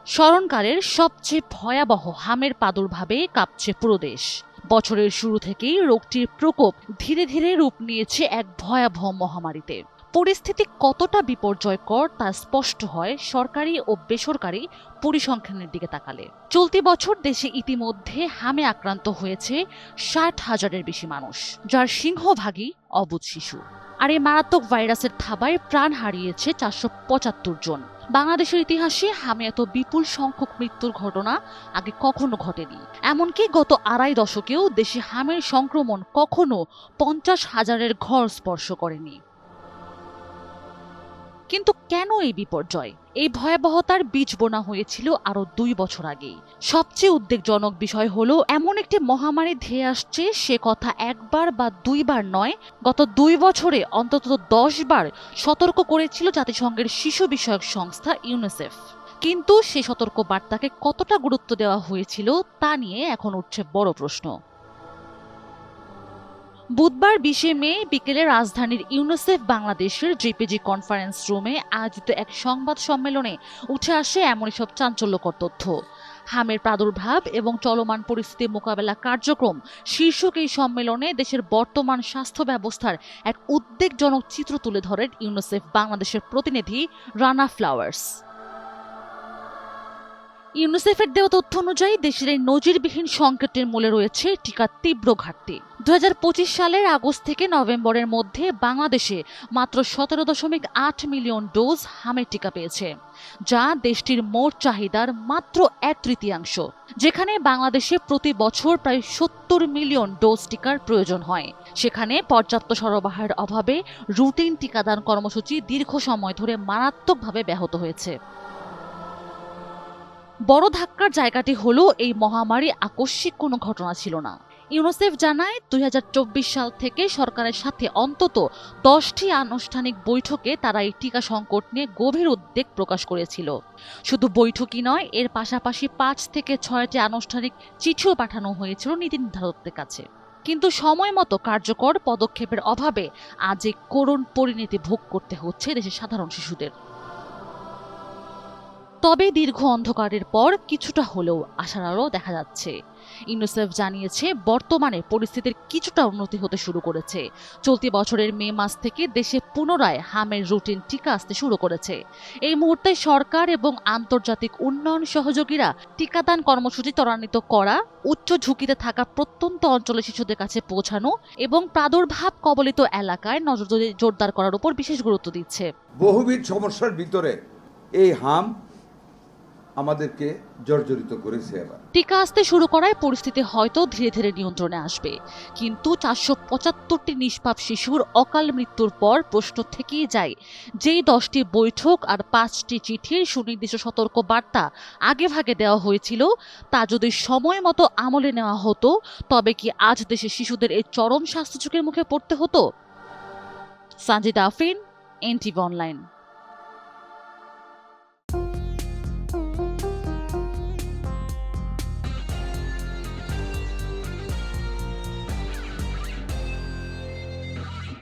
স্মরণকালের সবচেয়ে ভয়াবহ হামের প্রাদুর্ভাবে কাঁপছে পুরো দেশ। বছরের শুরু থেকেই রোগটির প্রকোপ ধীরে ধীরে রূপ নিয়েছে এক ভয়াবহ মহামারীতে। পরিস্থিতি কতটা বিপর্যয়কর তা স্পষ্ট হয় সরকারি ও বেসরকারি পরিসংখ্যানের দিকে তাকালে। চলতি বছর দেশে ইতিমধ্যে হামে আক্রান্ত হয়েছে 60,000-এর বেশি মানুষ, যার সিংহভাগই অবুঝ শিশু। আর এই মারাত্মক ভাইরাসের থাবায় প্রাণ হারিয়েছে 475 জন। বাংলাদেশের ইতিহাসে হামে এত বিপুল সংখ্যক মৃত্যুর ঘটনা আগে কখনো ঘটেনি। এমনকি গত আড়াই দশকেও দেশে হামের সংক্রমণ কখনো 50,000-এর ঘর স্পর্শ করেনি। কিন্তু কেন এই বিপর্যয়? এই ভয়াবহতার বীজ বোনা হয়েছিল আরো 2 বছর আগেই। সবচেয়ে উদ্বেগজনক বিষয় হলো এমন একটি মহামারী ধেয়ে আসছে সে কথা একবার বা দুইবার নয়, গত 2 বছরে অন্তত 10 বার সতর্ক করেছিল জাতিসংঘের শিশু বিষয়ক সংস্থা ইউনিসেফ। কিন্তু সেই সতর্ক বার্তাকে কতটা গুরুত্ব দেওয়া হয়েছিল তা নিয়ে এখন উঠছে বড় প্রশ্ন। বুধবার 20 মে বিকেলে রাজধানীর ইউনিসেফ বাংলাদেশের জেপিজি কনফারেন্স রুমে আয়োজিত এক সংবাদ সম্মেলনে উঠে আসে এমনই সব চাঞ্চল্যকর তথ্য। হামের প্রাদুর্ভাব এবং চলমান পরিস্থিতি মোকাবেলা কার্যক্রম শীর্ষক এই সম্মেলনে দেশের বর্তমান স্বাস্থ্য ব্যবস্থার এক উদ্বেগজনক চিত্র তুলে ধরেন ইউনিসেফ বাংলাদেশের প্রতিনিধি রানা ফ্লাওয়ার্স। ইউনিসেফের দেওয়া তথ্য অনুযায়ী দেশের এই নজিরবিহীন সংকটের মূলে রয়েছে টিকার তীব্র ঘাটতি। 2025 সালের আগস্ট থেকে নভেম্বরের মধ্যে বাংলাদেশে মাত্র 17.8 মিলিয়ন ডোজ হামের টিকা পেয়েছে, যা দেশটির মোট চাহিদার মাত্র 1/3। যেখানে বাংলাদেশে প্রতি বছর প্রায় 70 মিলিয়ন ডোজ টিকার প্রয়োজন হয়, সেখানে পর্যাপ্ত সরবরাহের অভাবে রুটিন টিকাদান কর্মসূচি দীর্ঘ সময় ধরে মারাত্মকভাবে ব্যাহত হয়েছে। বড় ধাক্কার জায়গাটি হলো এই মহামারী আকস্মিক কোনো ঘটনা ছিল না। ইউনিসেফ জানায় 2024 সাল থেকে সরকারের সাথে অন্তত 10টি আনুষ্ঠানিক বৈঠকে তারা এই টিকা সংকট নিয়ে গভীর উদ্বেগ প্রকাশ করেছিল। শুধু বৈঠকই নয়, এর পাশাপাশি 5 থেকে 6টি আনুষ্ঠানিক চিঠিও পাঠানো হয়েছিল নীতি নির্ধারকদের কাছে। কিন্তু সময় মতো কার্যকর পদক্ষেপের অভাবে আজ এই করুণ পরিণতি ভোগ করতে হচ্ছে দেশের সাধারণ শিশুদের। তবে দীর্ঘ অন্ধকারের পর কিছুটা হলেও আশার আলো দেখা যাচ্ছে। ইউনিসেফ জানিয়েছে বর্তমানে পরিস্থিতির কিছুটা উন্নতি হতে শুরু করেছে। চলতি বছরের মে মাস থেকে দেশে পুনরায় হামের রুটিন টিকা আসতে শুরু করেছে। এই মুহূর্তে সরকার এবং আন্তর্জাতিক উন্নয়ন সহযোগীরা টিকাদান কর্মসূচি ত্বরান্বিত করা, উচ্চ ঝুঁকিতে থাকা প্রত্যন্ত অঞ্চলের শিশুদের কাছে পৌঁছানো এবং প্রাদুর্ভাব কবলিত এলাকায় নজরদারি জোরদার করার উপর বিশেষ গুরুত্ব দিচ্ছে। বহুবিধ সমস্যার ভিতরে এই হাম আমাদেরকে জর্জরিত করেছে। এবার টিকা আসতে শুরু করায় পরিস্থিতি হয়তো ধীরে ধীরে নিয়ন্ত্রণে আসবে, কিন্তু 475টি নিষ্পাপ শিশুর অকাল মৃত্যুর পর প্রশ্ন থেকেই যায়, যেই 10টি বৈঠক আর 5টি চিঠির সুনির্দিষ্ট সতর্ক বার্তা আগেভাগে দেওয়া হয়েছিল তা যদি সময় মতো আমলে নেওয়া হতো, তবে কি আজ দেশের শিশুদের এই চরম স্বাস্থ্য ঝুঁকির মুখে পড়তে হতো? Sanjida Afrin, NTV online.